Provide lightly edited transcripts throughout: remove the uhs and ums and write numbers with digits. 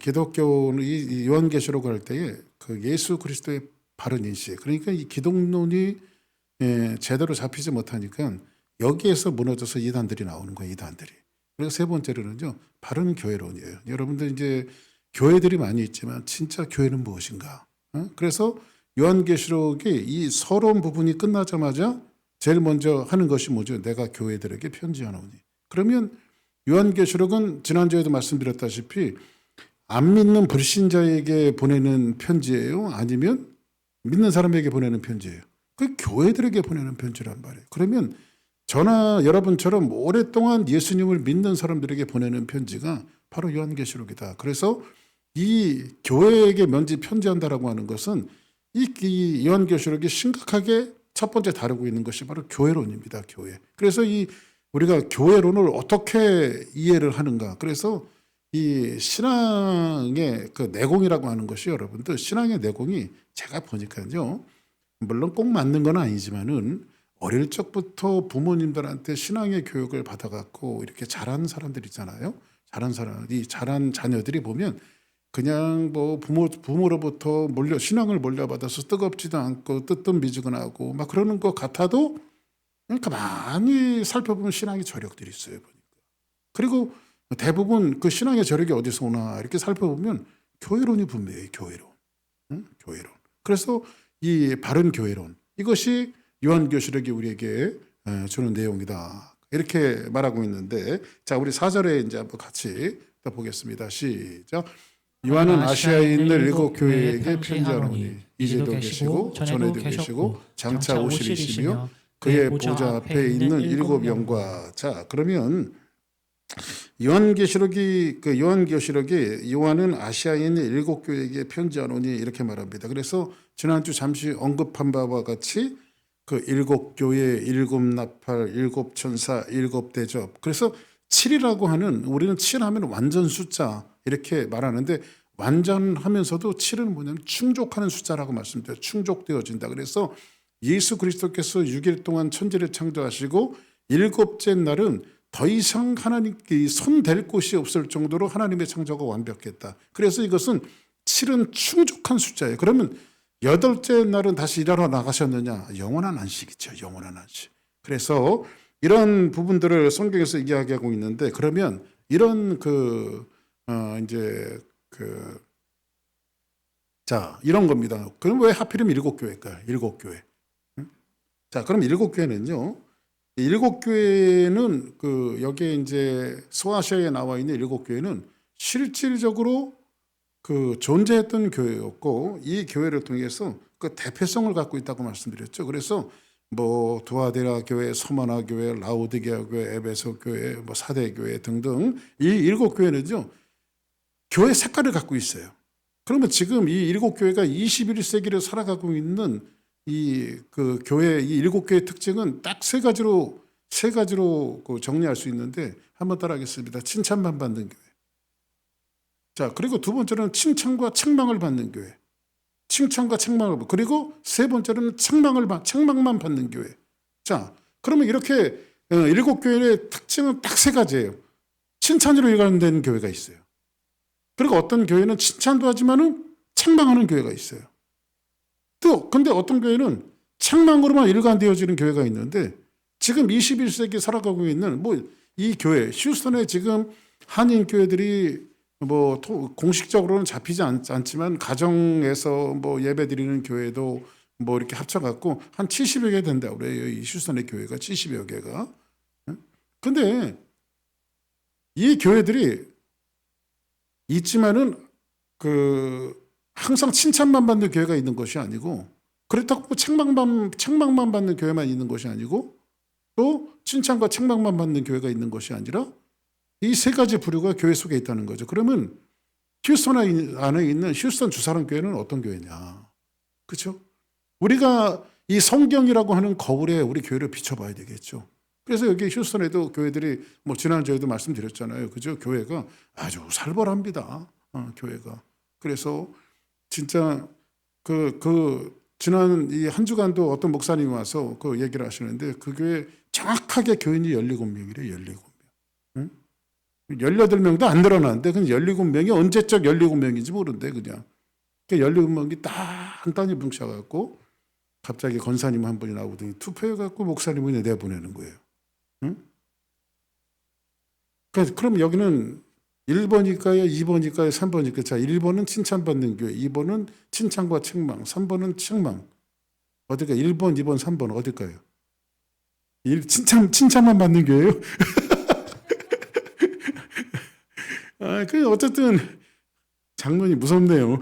기독교는 이 요한계시록 할 때에 그 예수 그리스도의 바른 인식, 그러니까 이 기독론이 제대로 잡히지 못하니까 여기에서 무너져서 이단들이 나오는 거예요. 이단들이. 그리고 세 번째로는요, 바른 교회론이에요. 여러분들 이제 교회들이 많이 있지만 진짜 교회는 무엇인가? 그래서 요한계시록이 이 서론 부분이 끝나자마자 제일 먼저 하는 것이 뭐죠? 내가 교회들에게 편지하노니. 그러면 요한계시록은 지난주에도 말씀드렸다시피 안 믿는 불신자에게 보내는 편지예요? 아니면 믿는 사람에게 보내는 편지예요? 그 교회들에게 보내는 편지란 말이에요. 그러면 저나 여러분처럼 오랫동안 예수님을 믿는 사람들에게 보내는 편지가 바로 요한계시록이다. 그래서 이 교회에게 먼저 편지한다라고 하는 것은 이 요한계시록이 심각하게 첫 번째 다루고 있는 것이 바로 교회론입니다. 교회. 그래서 우리가 교회론을 어떻게 이해를 하는가. 그래서 이 신앙의 그 내공이라고 하는 것이 여러분들 신앙의 내공이 제가 보니까요. 물론 꼭 맞는 건 아니지만은 어릴 적부터 부모님들한테 신앙의 교육을 받아갖고 이렇게 자란 사람들 있잖아요. 자란 자녀들이 보면 그냥 뭐 부모로부터 신앙을 물려받아서 뜨겁지도 않고 뜨뜻미지근하고 막 그러는 것 같아도 가만히 살펴보면 신앙의 저력들이 있어요. 보니까. 그리고 대부분 그 신앙의 저력이 어디서 오나 이렇게 살펴보면 교회론이 분명해요. 교회론. 교회론. 그래서 이 바른 교회론. 이것이 요한계시록이 우리에게 주는 내용이다. 이렇게 말하고 있는데, 자, 우리 4절에 이제 한번 같이 보겠습니다. 시작. 요한은 아시아에 있는 7 교회에게 편지하노니 이제도 계시고 전에도 계시고 장차 오시리시며 그의 보좌 앞에 있는 7 영과. 자, 그러면 요한계시록이 요한은 아시아에 있는 7 교회에게 편지하노니 이렇게 말합니다. 그래서 지난주 잠시 언급한 바와 같이 그 7 교회, 7 나팔, 7 천사, 7 대접. 그래서 7이라고 하는, 우리는 7하면 완전 숫자 이렇게 말하는데, 완전하면서도 7은 뭐냐면 충족하는 숫자라고 말씀드려요. 충족되어진다. 그래서 예수 그리스도께서 6일 동안 천지를 창조하시고 7째 날은 더 이상 하나님께 손댈 곳이 없을 정도로 하나님의 창조가 완벽했다. 그래서 이것은 7은 충족한 숫자예요. 그러면 8째 날은 다시 일하러 나가셨느냐? 영원한 안식이죠. 영원한 안식. 그래서 이런 부분들을 성경에서 이야기하고 있는데, 그러면 이런 이런 겁니다. 그럼 왜 하필이면 7 교회일까요? 7 교회. 자, 그럼 7 교회는요. 7 교회는 여기에 이제 소아시아에 나와 있는 7 교회는 실질적으로 존재했던 교회였고, 이 교회를 통해서 그 대표성을 갖고 있다고 말씀드렸죠. 그래서 뭐 두아데라 교회, 서머나 교회, 라오디게아 교회, 에베소 교회, 뭐 사대 교회 등등 이 7 교회는요. 교회 색깔을 갖고 있어요. 그러면 지금 이 7 교회가 21세기를 살아가고 있는 교회, 이 7 교회의 특징은 딱 세 가지로 정리할 수 있는데, 한번 따라하겠습니다. 칭찬만 받는 교회. 자, 그리고 두 번째는 칭찬과 책망을 받는 교회. 칭찬과 책망을 받고, 그리고 세 번째는 책망만 받는 교회. 자, 그러면 이렇게 7 교회의 특징은 딱 세 가지예요. 칭찬으로 일관된 교회가 있어요. 그리고 어떤 교회는 칭찬도 하지만은 책망하는 교회가 있어요. 근데 어떤 교회는 책망으로만 일관되어지는 교회가 있는데, 지금 21세기 살아가고 있는 이 교회, 휴스턴에 지금 한인 교회들이 공식적으로는 잡히지 않지만 가정에서 예배 드리는 교회도 이렇게 합쳐갖고 한 70여 개 된다고 그래요. 이 휴스턴의 교회가 70여 개가. 근데 이 교회들이 있지만은 항상 칭찬만 받는 교회가 있는 것이 아니고, 그렇다고 책망만 받는 교회만 있는 것이 아니고, 또 칭찬과 책망만 받는 교회가 있는 것이 아니라 이 세 가지 부류가 교회 속에 있다는 거죠. 그러면 휴스턴 안에 있는 휴스턴 주사람 교회는 어떤 교회냐? 그렇죠? 우리가 이 성경이라고 하는 거울에 우리 교회를 비춰봐야 되겠죠. 그래서 여기 휴스턴에도 교회들이 지난주에도 말씀드렸잖아요. 그죠? 교회가 아주 살벌합니다. 교회가. 그래서 진짜 지난 이 한 주간도 어떤 목사님이 와서 얘기를 하시는데, 그 교회 정확하게 교인이 17명이래요. 17명. 응? 18명도 안 늘어나는데 그냥 17명이 언제적 17명인지 모르는데 그냥 17명이 다 한 단위 뭉쳐갖고 갑자기 권사님 한 분이 나오더니 투표해갖고 목사님을 내보내는 거예요. 응? 그럼 여기는 1번일까요? 2번일까요? 3번일까요? 자, 1번은 칭찬받는 교회, 2번은 칭찬과 책망, 3번은 책망. 어딜까요? 1번, 2번, 3번 어딜까요? 칭찬만 받는 교회요? 어쨌든 장면이 무섭네요.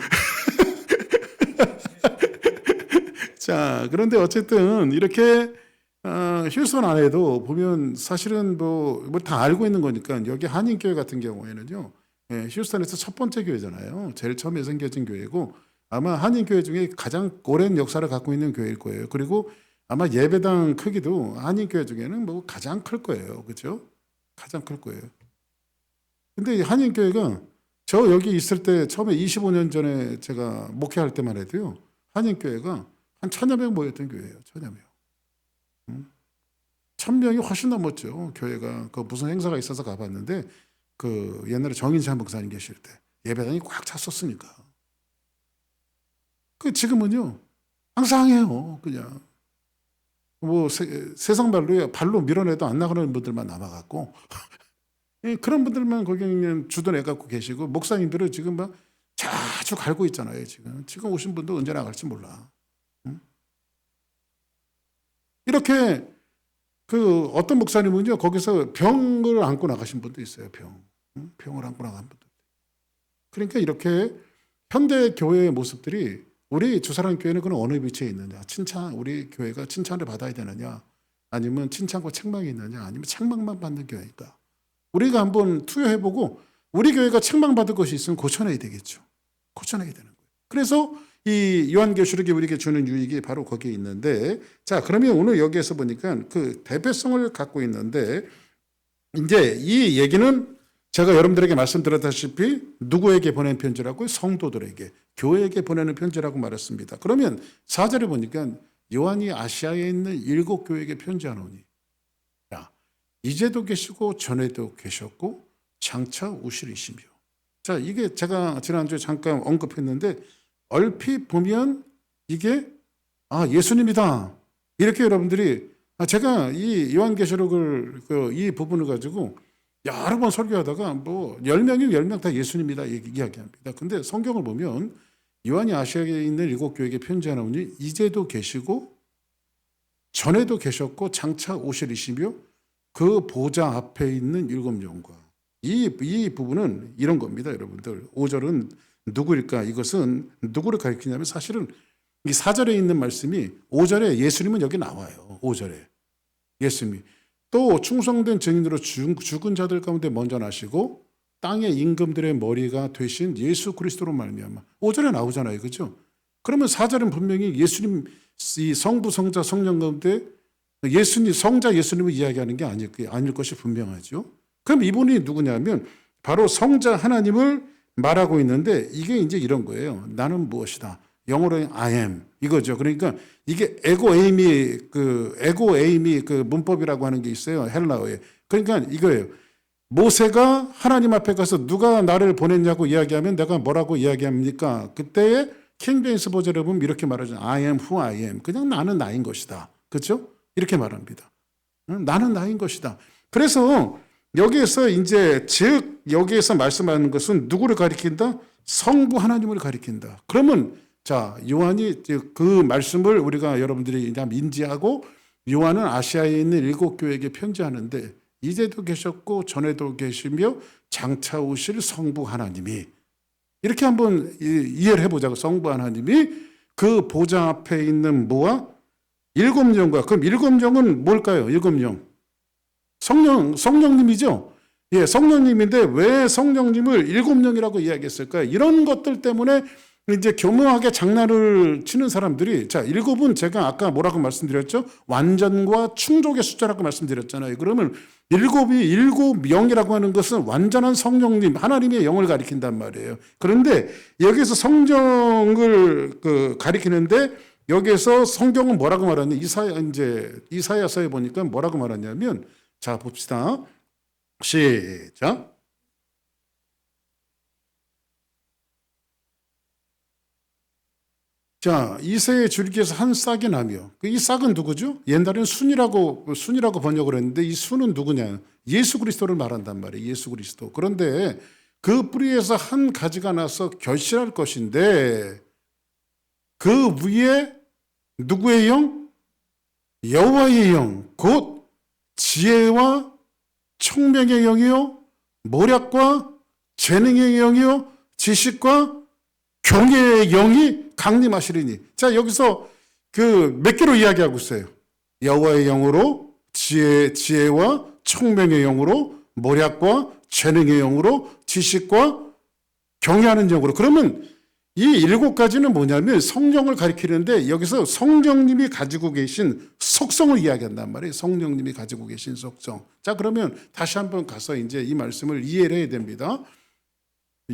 자, 그런데 어쨌든 이렇게 휴스턴 안에도 보면 사실은 뭐 다 알고 있는 거니까 여기 한인교회 같은 경우에는요, 휴스턴에서 첫 번째 교회잖아요. 제일 처음에 생겨진 교회고 아마 한인교회 중에 가장 오랜 역사를 갖고 있는 교회일 거예요. 그리고 아마 예배당 크기도 한인교회 중에는 뭐 가장 클 거예요. 그렇죠? 가장 클 거예요. 근데 한인교회가 저 여기 있을 때 처음에 25년 전에 제가 목회할 때만 해도요, 한인교회가 한 1000여 명 모였던 교회예요. 1000여 명. 1000명이 훨씬 넘었죠. 교회가 그 무슨 행사가 있어서 가봤는데 그 옛날에 정인찬 목사님 계실 때 예배당이 꽉 찼었으니까. 그 지금은요 항상해요. 그냥 뭐 세상 발로 밀어내도 안 나가는 분들만 남아갖고 그런 분들만 거기 그냥 주둔해 갖고 계시고 목사님들은 지금 막 자주 갈고 있잖아요. 지금 오신 분도 언제 나갈지 몰라. 이렇게 그 어떤 목사님은요 거기서 병을 안고 나가신 분도 있어요. 병을 안고 나간 분들. 그러니까 이렇게 현대 교회의 모습들이 우리 주사랑 교회는 그런 어느 위치에 있느냐, 우리 교회가 칭찬을 받아야 되느냐, 아니면 칭찬과 책망이 있느냐, 아니면 책망만 받는 교회니까 우리가 한번 투여해보고 우리 교회가 책망받을 것이 있으면 고쳐내야 되겠죠. 고쳐내야 되는 거예요. 그래서 이 요한계시록이 우리에게 주는 유익이 바로 거기에 있는데, 자, 그러면 오늘 여기에서 보니까 그 대표성을 갖고 있는데, 이제 이 얘기는 제가 여러분들에게 말씀드렸다시피 누구에게 보낸 편지라고? 성도들에게, 교회에게 보내는 편지라고 말했습니다. 그러면 4절에 보니까 요한이 아시아에 있는 7교회에게 편지하노니, 이제도 계시고 전에도 계셨고 장차 오시리시며. 자, 이게 제가 지난주에 잠깐 언급했는데 얼핏 보면 이게 예수님이다. 이렇게 여러분들이 제가 이 요한계시록을 이 부분을 가지고 여러 번 설교하다가 뭐 10명이면 10명 다 예수님이다 이야기합니다. 근데 성경을 보면 요한이 아시아에 있는 7교회에게 편지하노니 이제도 계시고 전에도 계셨고 장차 오시리시며 그 보좌 앞에 있는 7영과 이 부분은 이런 겁니다. 여러분들 5절은 누구일까? 이것은 누구를 가리키냐면 사실은 이 4절에 있는 말씀이 5절에 예수님은 여기 나와요. 5절에 예수님이 또 충성된 증인으로 죽은 자들 가운데 먼저 나시고 땅의 임금들의 머리가 되신 예수 그리스도로 말미암아 5절에 나오잖아요. 그렇죠? 그러면 4절은 분명히 예수님 이 성부 성자 성령 가운데 성자 예수님을 이야기하는 게 아닐 것이 분명하죠. 그럼 이분이 누구냐면 바로 성자 하나님을 말하고 있는데 이게 이제 이런 거예요. 나는 무엇이다. 영어로 I am 이거죠. 그러니까 이게 에고에이미 그 문법이라고 하는 게 있어요. 헬라어에. 그러니까 이거예요. 모세가 하나님 앞에 가서 누가 나를 보냈냐고 이야기하면 내가 뭐라고 이야기합니까? 그때의 킹제임스 버전을 보면 이렇게 말하죠. I am who I am. 그냥 나는 나인 것이다. 그렇죠? 이렇게 말합니다. 나는 나인 것이다. 그래서 여기에서 이제 여기에서 말씀하는 것은 누구를 가리킨다? 성부 하나님을 가리킨다. 그러면 자, 요한이 그 말씀을 우리가 여러분들이 이제 인지하고 요한은 아시아에 있는 7교회에게 편지하는데 이제도 계셨고 전에도 계시며 장차 오실 성부 하나님이 이렇게 한번 이해를 해보자고. 성부 하나님이 그 보좌 앞에 있는 뭐와 7영과 그럼 7영은 뭘까요? 7영 성령님이죠. 예, 성령님인데 왜 성령님을 7영이라고 이야기했을까요? 이런 것들 때문에 이제 교묘하게 장난을 치는 사람들이 자 7은 제가 아까 뭐라고 말씀드렸죠? 완전과 충족의 숫자라고 말씀드렸잖아요. 그러면 7영이라고 하는 것은 완전한 성령님 하나님의 영을 가리킨단 말이에요. 그런데 여기서 성령을 가리키는데 여기에서 성경은 뭐라고 말하냐? 이사야서에 보니까 뭐라고 말하냐면 자 봅시다. 시작. 자, 이새의 줄기에서 한 싹이 나며, 이 싹은 누구죠? 옛날에는 순이라고 번역을 했는데 이 순은 누구냐? 예수 그리스도를 말한단 말이에요. 예수 그리스도. 그런데 그 뿌리에서 한 가지가 나서 결실할 것인데 그 위에 누구의 영? 여호와의 영, 곧 지혜와 총명의 영이요, 모략과 재능의 영이요, 지식과 경외의 영이 강림하시리니. 자, 여기서 그 몇 개로 이야기하고 있어요. 여호와의 영으로, 지혜와 총명의 영으로, 모략과 재능의 영으로, 지식과 경외하는 영으로. 그러면 이 7가지는 뭐냐면 성령을 가리키는데 여기서 성령님이 가지고 계신 속성을 이야기한단 말이에요. 성령님이 가지고 계신 속성. 자, 그러면 다시 한번 가서 이제 이 말씀을 이해를 해야 됩니다.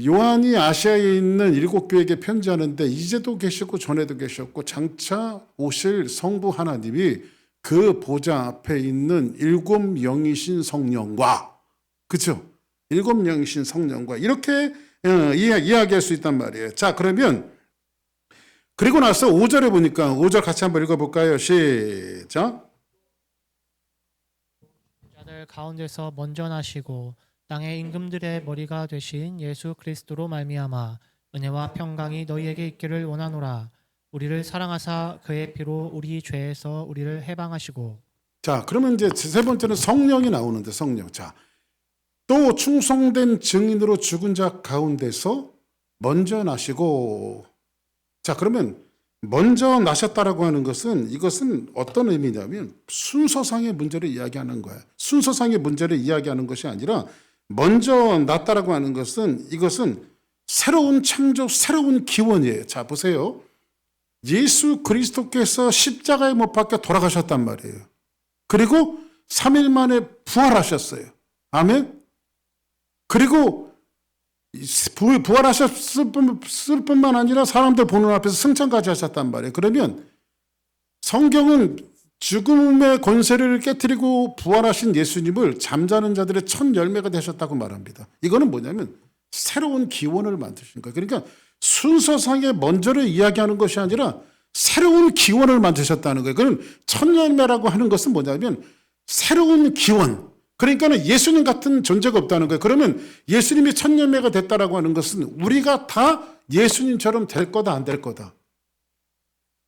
요한이 아시아에 있는 7교회에게 편지하는데 이제도 계셨고 전에도 계셨고 장차 오실 성부 하나님이 그 보좌 앞에 있는 7영이신 성령과, 그렇죠? 7영이신 성령과 이렇게 이야기할 수 있단 말이에요. 자, 그러면 그리고 나서 5절에 보니까 5절 같이 한번 읽어볼까요? 시작. 자들 가운데서 먼저 나시고 땅의 임금들의 머리가 되신 예수 그리스도로 말미암아 은혜와 평강이 너희에게 있기를 원하노라. 우리를 사랑하사 그의 피로 우리 죄에서 우리를 해방하시고. 자, 그러면 이제 세 번째는 성령이 나오는데 성령. 자, 또 충성된 증인으로 죽은 자 가운데서 먼저 나시고. 자, 그러면 먼저 나셨다라고 하는 것은 이것은 어떤 의미냐면 순서상의 문제를 이야기하는 거야. 순서상의 문제를 이야기하는 것이 아니라 먼저 났다라고 하는 것은 이것은 새로운 창조, 새로운 기원이에요. 자, 보세요. 예수 그리스도께서 십자가에 못 박혀 돌아가셨단 말이에요. 그리고 3일 만에 부활하셨어요. 아멘. 그리고 부활하셨을 뿐만 아니라 사람들 보는 앞에서 승천까지 하셨단 말이에요. 그러면 성경은 죽음의 권세를 깨뜨리고 부활하신 예수님을 잠자는 자들의 첫 열매가 되셨다고 말합니다. 이거는 뭐냐면 새로운 기원을 만드신 거예요. 그러니까 순서상의 먼저를 이야기하는 것이 아니라 새로운 기원을 만드셨다는 거예요. 그건 첫 열매라고 하는 것은 뭐냐면 새로운 기원. 그러니까 예수님 같은 존재가 없다는 거예요. 그러면 예수님이 첫 열매가 됐다라고 하는 것은 우리가 다 예수님처럼 될 거다, 안 될 거다.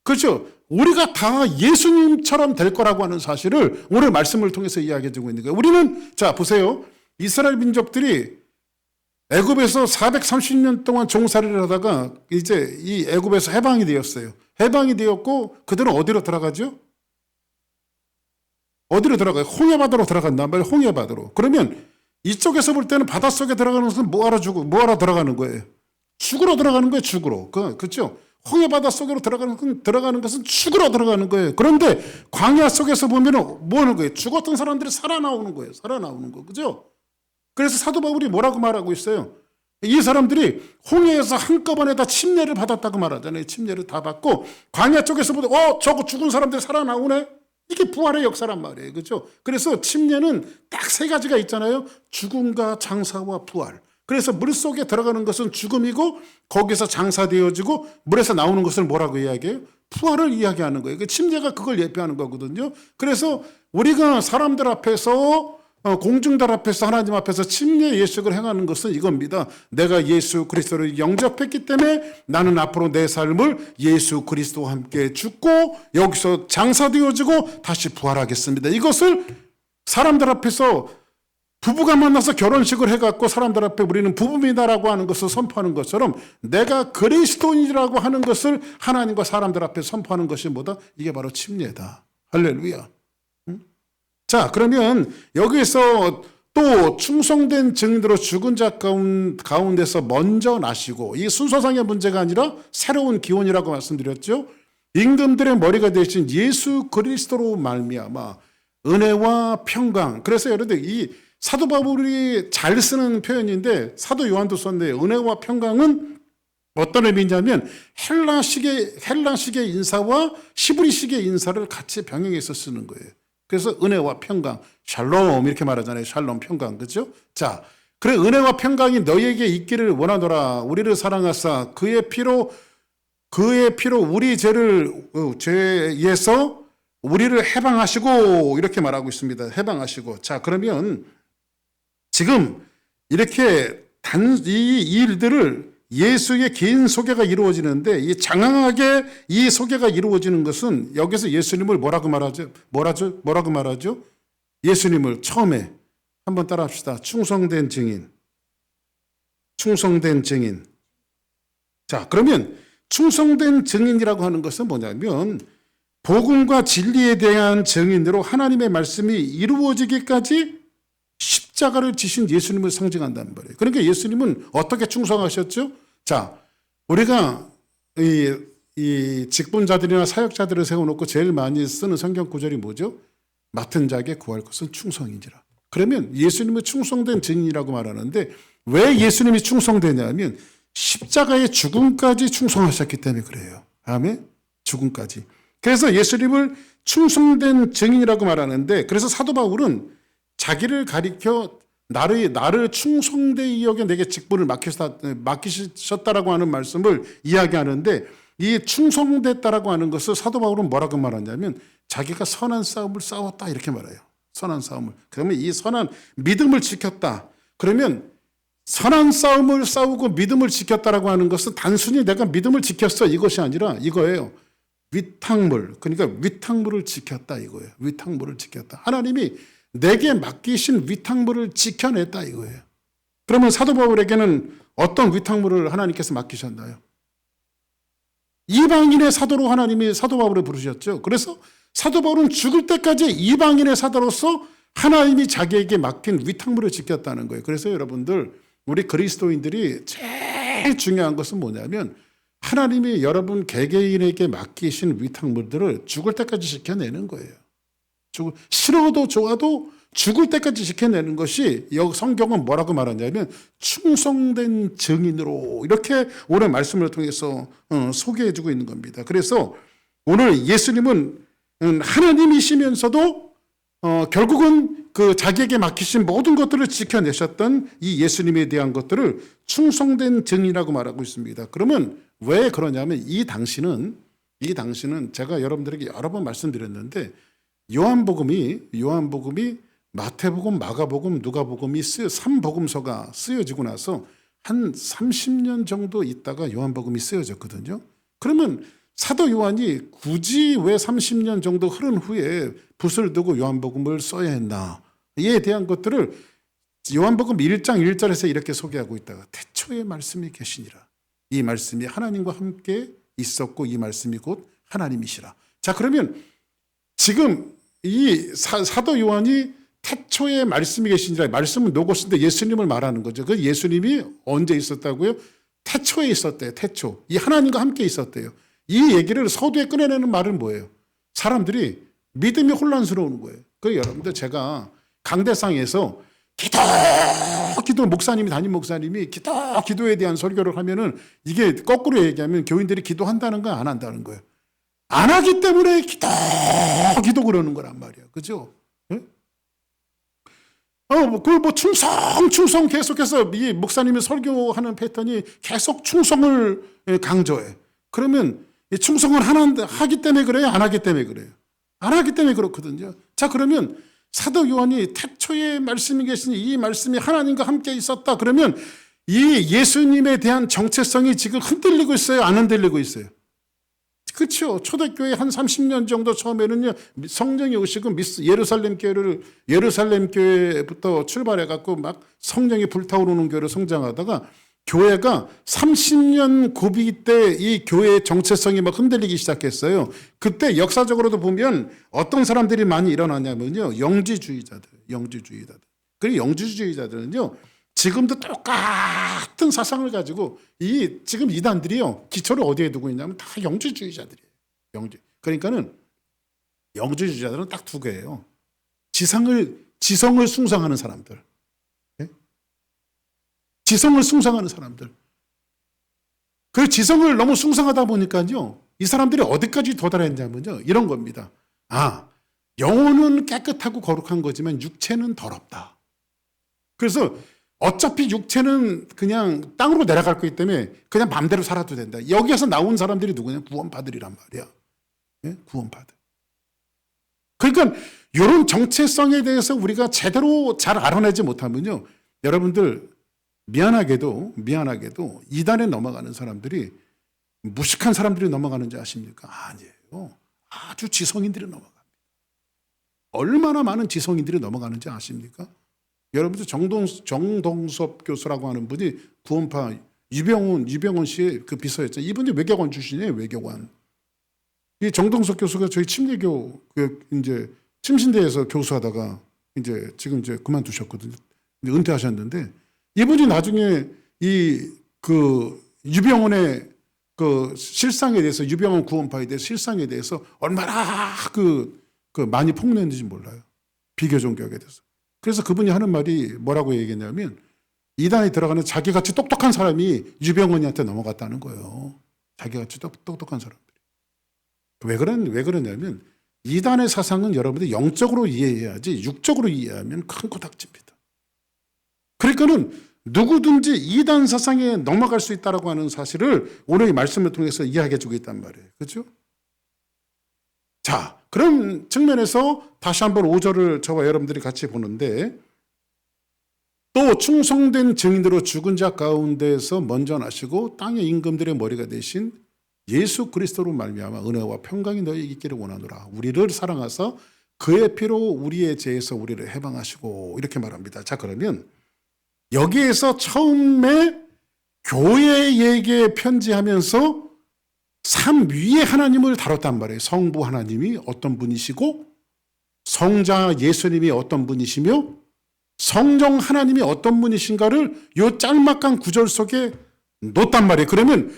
그렇죠? 우리가 다 예수님처럼 될 거라고 하는 사실을 오늘 말씀을 통해서 이야기해 주고 있는 거예요. 우리는, 자, 보세요. 이스라엘 민족들이 애굽에서 430년 동안 종살이를 하다가 이제 이 애굽에서 해방이 되었어요. 해방이 되었고 그들은 어디로 들어가죠? 어디로 들어가요? 홍해바다로 들어간단 말이에요. 홍해바다로. 그러면 이쪽에서 볼 때는 바닷속에 들어가는 것은 뭐하러 들어가는 거예요? 죽으러 들어가는 거예요. 죽으러. 그렇죠? 홍해바다 속으로 들어가는 것은 죽으러 들어가는 거예요. 그런데 광야 속에서 보면 뭐 하는 거예요? 죽었던 사람들이 살아나오는 거예요. 살아나오는 거. 그죠? 그래서 사도 바울이 뭐라고 말하고 있어요? 이 사람들이 홍해에서 한꺼번에 다 침례를 받았다고 말하잖아요. 침례를 다 받고 광야 쪽에서 보면 저거 죽은 사람들이 살아나오네? 이게 부활의 역사란 말이에요. 그렇죠? 그래서 침례는 딱 3가지가 있잖아요. 죽음과 장사와 부활. 그래서 물속에 들어가는 것은 죽음이고 거기서 장사되어지고 물에서 나오는 것을 뭐라고 이야기해요? 부활을 이야기하는 거예요. 침례가 그걸 예표하는 거거든요. 그래서 우리가 사람들 앞에서 공중들 앞에서 하나님 앞에서 침례 예식을 행하는 것은 이겁니다. 내가 예수 그리스도를 영접했기 때문에 나는 앞으로 내 삶을 예수 그리스도와 함께 죽고 여기서 장사되어지고 다시 부활하겠습니다. 이것을 사람들 앞에서 부부가 만나서 결혼식을 해갖고 사람들 앞에 우리는 부부입니다라고 하는 것을 선포하는 것처럼 내가 그리스도인이라고 하는 것을 하나님과 사람들 앞에 선포하는 것이 뭐다? 이게 바로 침례다. 할렐루야. 자, 그러면 여기에서 또 충성된 증인으로 죽은 자 가운데서 먼저 나시고, 이 순서상의 문제가 아니라 새로운 기원이라고 말씀드렸죠. 임금들의 머리가 되신 예수 그리스도로 말미암아 은혜와 평강. 그래서 여러분들 이 사도 바울이 잘 쓰는 표현인데 사도 요한도 썼는데 은혜와 평강은 어떤 의미냐면 헬라식의 인사와 히브리식의 인사를 같이 병행해서 쓰는 거예요. 그래서 은혜와 평강, 샬롬 이렇게 말하잖아요. 샬롬, 평강, 그렇죠? 자, 그래 은혜와 평강이 너희에게 있기를 원하노라. 우리를 사랑하사 그의 피로 그의 피로 우리 죄에서 우리를 해방하시고 이렇게 말하고 있습니다. 해방하시고. 자, 그러면 지금 이렇게 이 일들을 예수의 개인 소개가 이루어지는데 이 장황하게 이 소개가 이루어지는 것은 여기서 예수님을 뭐라고 말하죠? 예수님을 처음에 한번 따라합시다. 충성된 증인. 충성된 증인. 자, 그러면 충성된 증인이라고 하는 것은 뭐냐면 복음과 진리에 대한 증인으로 하나님의 말씀이 이루어지기까지 십자가를 지신 예수님을 상징한다는 말이에요. 그러니까 예수님은 어떻게 충성하셨죠? 자, 우리가 이 직분자들이나 사역자들을 세워놓고 제일 많이 쓰는 성경 구절이 뭐죠? 맡은 자에게 구할 것은 충성이니라. 그러면 예수님은 충성된 증인이라고 말하는데 왜 예수님이 충성되냐면 십자가의 죽음까지 충성하셨기 때문에 그래요. 아멘? 죽음까지. 그래서 예수님을 충성된 증인이라고 말하는데 그래서 사도 바울은 자기를 가리켜 나를 충성되이 여겨 내게 직분을 맡기셨다라고 하는 말씀을 이야기하는데 이 충성됐다라고 하는 것을 사도 바울은 뭐라고 말하냐면 자기가 선한 싸움을 싸웠다 이렇게 말해요. 선한 싸움을. 그러면 이 선한 믿음을 지켰다. 그러면 선한 싸움을 싸우고 믿음을 지켰다라고 하는 것은 단순히 내가 믿음을 지켰어 이것이 아니라 이거예요. 위탁물. 그러니까 위탁물을 지켰다 이거예요. 위탁물을 지켰다. 하나님이 내게 맡기신 위탁물을 지켜냈다 이거예요. 그러면 사도 바울에게는 어떤 위탁물을 하나님께서 맡기셨나요? 이방인의 사도로 하나님이 사도 바울을 부르셨죠. 그래서 사도 바울은 죽을 때까지 이방인의 사도로서 하나님이 자기에게 맡긴 위탁물을 지켰다는 거예요. 그래서 여러분들 우리 그리스도인들이 제일 중요한 것은 뭐냐면 하나님이 여러분 개개인에게 맡기신 위탁물들을 죽을 때까지 지켜내는 거예요. 싫어도 좋아도 죽을 때까지 지켜내는 것이 여기 성경은 뭐라고 말하냐면 충성된 증인으로 이렇게 오늘 말씀을 통해서 소개해주고 있는 겁니다. 그래서 오늘 예수님은 하나님이시면서도 결국은 그 자기에게 맡기신 모든 것들을 지켜내셨던 이 예수님에 대한 것들을 충성된 증인이라고 말하고 있습니다. 그러면 왜 그러냐면 이 당시는 제가 여러분들에게 여러 번 말씀드렸는데 요한복음이 마태복음, 마가복음, 누가복음이 3복음서가 쓰여지고 나서 한 30년 정도 있다가 요한복음이 쓰여졌거든요. 그러면 사도 요한이 굳이 왜 30년 정도 흐른 후에 붓을 두고 요한복음을 써야 했나? 이에 대한 것들을 요한복음 1장 1절에서 이렇게 소개하고 있다가 태초에 말씀이 계시니라. 이 말씀이 하나님과 함께 있었고 이 말씀이 곧 하나님이시라. 자, 그러면 지금 이 사도 요한이 태초에 말씀이 계시니라. 말씀은 노고스인데 예수님을 말하는 거죠. 그 예수님이 언제 있었다고요? 태초에 있었대요. 태초. 이 하나님과 함께 있었대요. 이 얘기를 서두에 꺼내내는 말은 뭐예요? 사람들이 믿음이 혼란스러운 거예요. 그 여러분들 제가 강대상에서 기도 목사님이 담임 목사님이 기도에 대한 설교를 하면은 이게 거꾸로 얘기하면 교인들이 기도한다는 거 안 한다는 거예요. 안 하기 때문에 기도 그러는 거란 말이에요. 그죠? 예? 충성 계속해서 이 목사님이 설교하는 패턴이 계속 충성을 강조해. 그러면 이 충성을 하기 때문에 그래요? 안 하기 때문에 그래요? 안 하기 때문에 그렇거든요. 자, 그러면 사도 요한이 태초에 말씀이 계시니 이 말씀이 하나님과 함께 있었다. 그러면 이 예수님에 대한 정체성이 지금 흔들리고 있어요? 안 흔들리고 있어요? 그렇죠. 초대교회 한 30년 정도 처음에는요, 성령이 오시고 예루살렘 교회부터 출발해갖고 막 성령이 불타오르는 교회로 성장하다가 교회가 30년 고비 때 이 교회의 정체성이 막 흔들리기 시작했어요. 그때 역사적으로도 보면 어떤 사람들이 많이 일어나냐면요, 영지주의자들. 그리고 영지주의자들은요, 지금도 똑같은 사상을 가지고 지금 이단들이요, 기초를 어디에 두고 있냐면 다 영지주의자들이에요. 그러니까는 영지주의자들은 딱 두 개예요. 지성을 숭상하는 사람들. 지성을 숭상하는 사람들. 그 지성을 너무 숭상하다 보니까요, 이 사람들이 어디까지 도달했냐면요, 이런 겁니다. 영혼은 깨끗하고 거룩한 거지만 육체는 더럽다. 그래서 어차피 육체는 그냥 땅으로 내려갈 거기 때문에 그냥 마음대로 살아도 된다. 여기에서 나온 사람들이 누구냐? 구원받으리란 말이야. 예? 구원받을. 그러니까 이런 정체성에 대해서 우리가 제대로 잘 알아내지 못하면요, 여러분들 미안하게도 이단에 넘어가는 사람들이 무식한 사람들이 넘어가는지 아십니까? 아니에요. 아주 지성인들이 넘어갑니다. 얼마나 많은 지성인들이 넘어가는지 아십니까? 여러분들 정동섭 교수라고 하는 분이 구원파 유병원 씨의 그 비서였죠. 이분이 외교관 출신이에요. 외교관. 이 정동섭 교수가 저희 침례교 이제 침신대에서 교수하다가 지금 그만두셨거든요. 은퇴하셨는데 이분이 나중에 이 그 유병원의 그 실상에 대해서, 유병원 구원파에 대해서 실상에 대해서 얼마나 그 많이 폭로했는지 몰라요. 비교 종교에 대해서. 그래서 그분이 하는 말이 뭐라고 얘기했냐면, 이단에 들어가는 자기같이 똑똑한 사람이 유병원이한테 넘어갔다는 거예요. 자기같이 똑똑한 사람들이. 왜 그러냐면 이단의 사상은 여러분들이 영적으로 이해해야지 육적으로 이해하면 큰 코닥칩니다. 그러니까는 누구든지 이단 사상에 넘어갈 수 있다라고 하는 사실을 오늘 이 말씀을 통해서 이야기해 주고 있단 말이에요. 그렇죠? 자, 그런 측면에서 다시 한번 5절을 저와 여러분들이 같이 보는데, 또 충성된 증인으로 죽은 자 가운데서 먼저 나시고 땅의 임금들의 머리가 되신 예수 그리스도로 말미암아 은혜와 평강이 너희에게 있기를 원하노라. 우리를 사랑하사 그의 피로 우리의 죄에서 우리를 해방하시고, 이렇게 말합니다. 자, 그러면 여기에서 처음에 교회에게 편지하면서 삼위의 하나님을 다뤘단 말이에요. 성부 하나님이 어떤 분이시고, 성자 예수님이 어떤 분이시며, 성령 하나님이 어떤 분이신가를 이 짤막한 구절 속에 놓단 말이에요. 그러면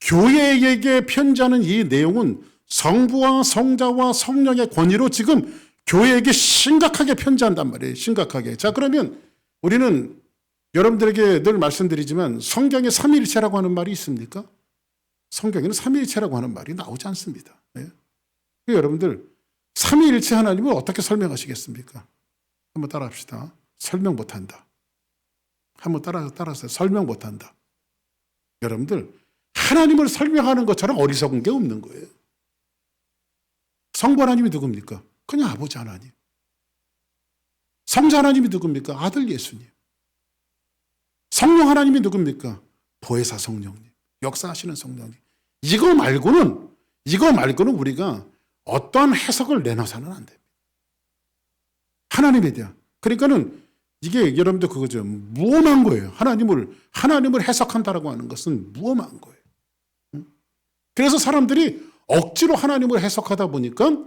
교회에게 편지하는 이 내용은 성부와 성자와 성령의 권위로 지금 교회에게 심각하게 편지한단 말이에요. 심각하게. 자, 그러면 우리는 여러분들에게 늘 말씀드리지만 성경에 삼위일체라고 하는 말이 있습니까? 성경에는 삼위일체라고 하는 말이 나오지 않습니다. 네. 여러분들 삼위일체 하나님을 어떻게 설명하시겠습니까? 한번 따라합시다. 설명 못한다. 한번 따라서 설명 못한다. 여러분들 하나님을 설명하는 것처럼 어리석은 게 없는 거예요. 성부 하나님이 누굽니까? 그냥 아버지 하나님. 성자 하나님이 누굽니까? 아들 예수님. 성령 하나님이 누굽니까? 보혜사 성령님. 역사하시는 성령님. 이거 말고는 우리가 어떠한 해석을 내놔서는 안 됩니다. 하나님에 대한. 그러니까는 이게 여러분들 그거죠. 무엄한 거예요. 하나님을 해석한다라고 하는 것은 무엄한 거예요. 그래서 사람들이 억지로 하나님을 해석하다 보니까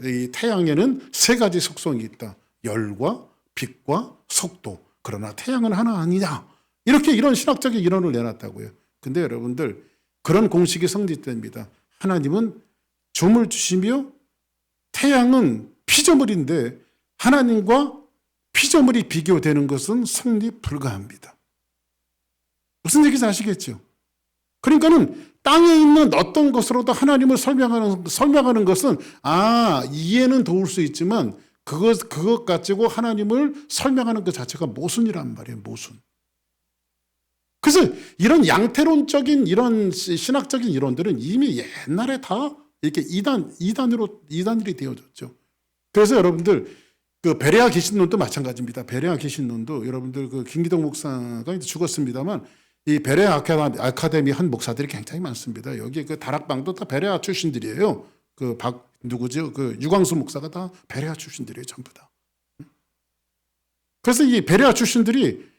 이 태양에는 세 가지 속성이 있다. 열과 빛과 속도. 그러나 태양은 하나 아니냐. 이런 신학적인 이론을 내놨다고요. 근데 여러분들 그런 공식이 성립됩니다. 하나님은 점을 주시며 태양은 피조물인데 하나님과 피조물이 비교되는 것은 성립 불가합니다. 무슨 얘기인지 아시겠죠? 그러니까는 땅에 있는 어떤 것으로도 하나님을 설명하는 것은 이해는 도울 수 있지만 그것 가지고 하나님을 설명하는 것 자체가 모순이란 말이에요. 모순. 그래서 이런 양태론적인 이런 신학적인 이론들은 이미 옛날에 다 이렇게 이단으로 되어졌죠. 그래서 여러분들 그 베레아 개신론도 마찬가지입니다. 베레아 개신론도 여러분들 그 김기동 목사가 이제 죽었습니다만 이 베레아 아카데미 한 목사들이 굉장히 많습니다. 여기 그 다락방도 다 베레아 출신들이에요. 그 누구죠? 그 유광수 목사가 다 베레아 출신들이에요, 전부 다. 그래서 이 베레아 출신들이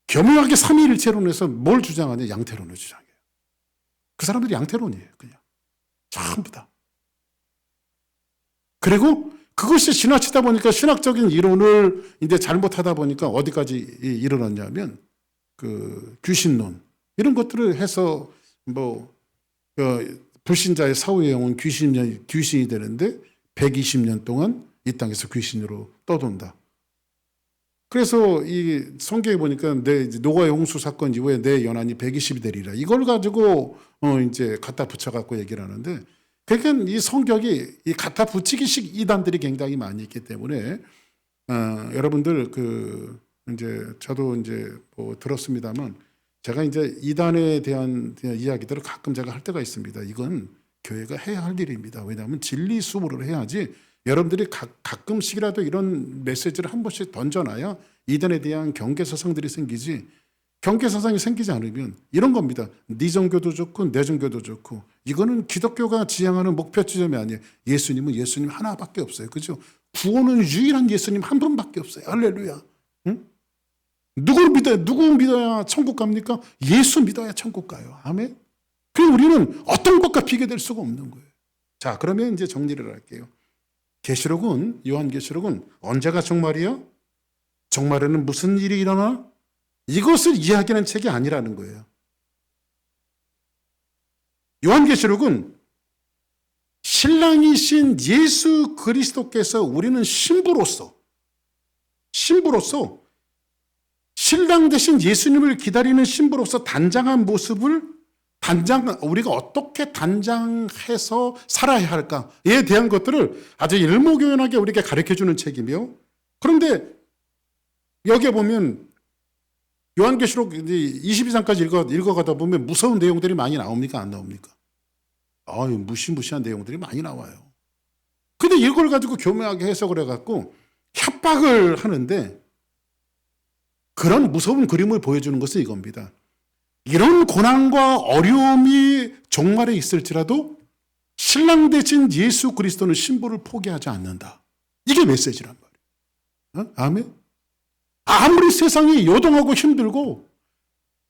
교묘하게 삼위일체론에서 뭘 주장하냐? 양태론을 주장해요. 그 사람들이 양태론이에요, 그냥. 전부 다. 그리고 그것이 지나치다 보니까 신학적인 이론을 이제 잘못하다 보니까 어디까지 이르렀냐면 그 귀신론 이런 것들을 해서 불신자의 사후의 영혼 귀신이 되는데 120년 동안 이 땅에서 귀신으로 떠돈다. 그래서 이 성경에 보니까 노아의 홍수 사건 이후에 내 연한이 120이 되리라. 이걸 가지고 이제 갖다 붙여갖고 얘기를 하는데, 그러니까 이 성격이 이 갖다 붙이기식 이단들이 굉장히 많이 있기 때문에 여러분들 이제 저도 이제 뭐 들었습니다만 제가 이제 이단에 대한 이야기들을 가끔 제가 할 때가 있습니다. 이건 교회가 해야 할 일입니다. 왜냐하면 진리 수업을 해야지 여러분들이 가끔씩이라도 이런 메시지를 한 번씩 던져놔야 이단에 대한 경계사상들이 생기지, 경계사상이 생기지 않으면 이런 겁니다. 네 종교도 좋고 내 종교도 좋고 이거는 기독교가 지향하는 목표 지점이 아니에요. 예수님은 예수님 하나밖에 없어요. 그죠? 구원은 유일한 예수님 한 분밖에 없어요. 할렐루야. 응? 누구 믿어야 천국 갑니까? 예수 믿어야 천국 가요. 아멘. 그럼 우리는 어떤 것과 비교될 수가 없는 거예요. 자, 그러면 이제 정리를 할게요. 계시록은, 요한계시록은 언제가 종말이요? 종말에는 무슨 일이 일어나? 이것을 이야기하는 책이 아니라는 거예요. 요한계시록은 신랑이신 예수 그리스도께서 우리는 신부로서 신랑 대신 예수님을 기다리는 신부로서 단장한 모습을 우리가 어떻게 단장해서 살아야 할까에 대한 것들을 아주 일목요연하게 우리에게 가르쳐주는 책이며, 그런데 여기에 보면 요한계시록 22장까지 읽어가다 보면 무서운 내용들이 많이 나옵니까? 안 나옵니까? 무시무시한 내용들이 많이 나와요. 근데 이걸 가지고 교묘하게 해석을 해갖고 협박을 하는데, 그런 무서운 그림을 보여주는 것은 이겁니다. 이런 고난과 어려움이 종말에 있을지라도 신랑 대신 예수 그리스도는 신부를 포기하지 않는다. 이게 메시지란 말이에요. 아멘. 아무리 세상이 요동하고 힘들고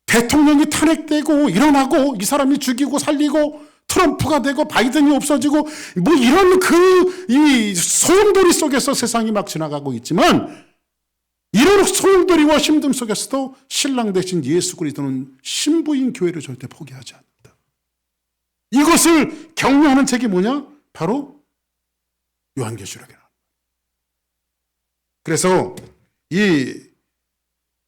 대통령이 탄핵되고 일어나고 이 사람이 죽이고 살리고 트럼프가 되고 바이든이 없어지고 뭐 이런 이 소용돌이 속에서 세상이 막 지나가고 있지만, 이런 소용돌이와 힘듦 속에서도 신랑 대신 예수 그리스도는 신부인 교회를 절대 포기하지 않는다. 이것을 격려하는 책이 뭐냐? 바로 요한계시록이라. 그래서 이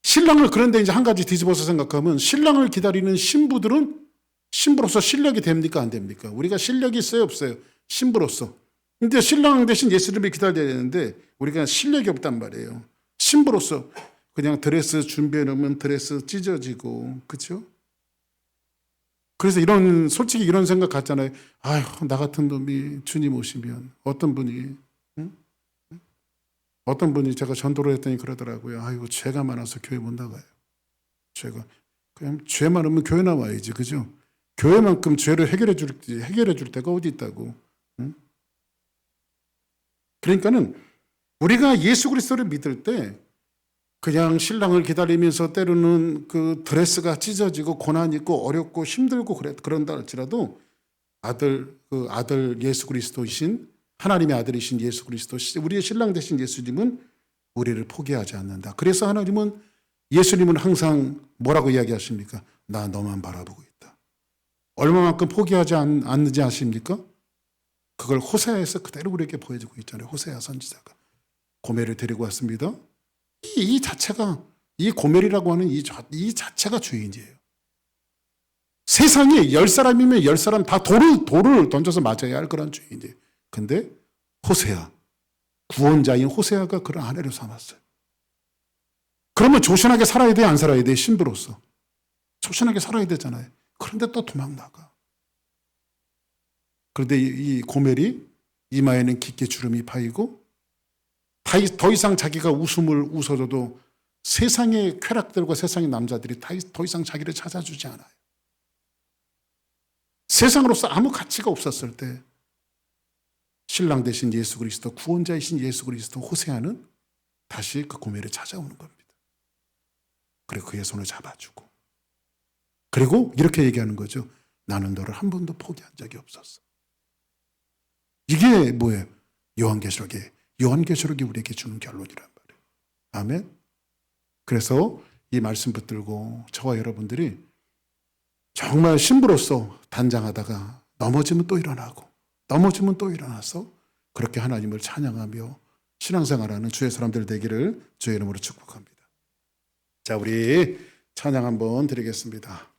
신랑을, 그런데 이제 한 가지 뒤집어서 생각하면 신랑을 기다리는 신부들은 신부로서 실력이 됩니까? 안 됩니까? 우리가 실력이 있어요? 없어요? 신부로서. 근데 신랑 대신 예수님을 기다려야 되는데 우리가 실력이 없단 말이에요. 신부로서 그냥 드레스 준비해 놓으면 드레스 찢어지고, 그렇죠? 그래서 솔직히 이런 생각 같잖아요. 아휴, 나 같은 놈이 주님 오시면 어떤 분이 제가 전도를 했더니 그러더라고요. 아이고, 죄가 많아서 교회 못 나가요. 그냥 죄 많으면 교회 나와야지, 그죠? 교회만큼 죄를 해결해 줄 데가 어디 있다고. 응? 그러니까는 우리가 예수 그리스도를 믿을 때 그냥 신랑을 기다리면서 때로는 그 드레스가 찢어지고 고난 있고 어렵고 힘들고 그런다 할지라도 아들 예수 그리스도이신, 하나님의 아들이신 예수 그리스도, 우리의 신랑 되신 예수님은 우리를 포기하지 않는다. 그래서 예수님은 항상 뭐라고 이야기하십니까? 나 너만 바라보고 있다. 얼마만큼 포기하지 않는지 아십니까? 그걸 호세아에서 그대로 우리에게 보여주고 있잖아요. 호세아 선지자가 고멜을 데리고 왔습니다. 이 자체가, 이 고멜이라고 하는 이 자체가 죄인이에요. 세상에 10사람이면 10사람 다 돌을 던져서 맞아야 할 그런 죄인이에요. 근데 호세아, 구원자인 호세아가 그런 아내를 삼았어요. 그러면 조신하게 살아야 돼, 안 살아야 돼? 신부로서 조신하게 살아야 되잖아요. 그런데 또 도망 나가. 그런데 이 고멜이 이마에는 깊게 주름이 파이고 더 이상 자기가 웃음을 웃어줘도 세상의 쾌락들과 세상의 남자들이 더 이상 자기를 찾아주지 않아요. 세상으로서 아무 가치가 없었을 때 신랑 되신 예수 그리스도, 구원자이신 예수 그리스도 호세아는 다시 그 고멜을 찾아오는 겁니다. 그리고 그의 손을 잡아주고, 그리고 이렇게 얘기하는 거죠. 나는 너를 한 번도 포기한 적이 없었어. 이게 뭐예요? 요한계시록이 우리에게 주는 결론이란 말이에요. 아멘. 그래서 이 말씀 붙들고 저와 여러분들이 정말 신부로서 단장하다가 넘어지면 또 일어나서 그렇게 하나님을 찬양하며 신앙생활하는 주의 사람들 되기를 주의 이름으로 축복합니다. 자, 우리 찬양 한번 드리겠습니다.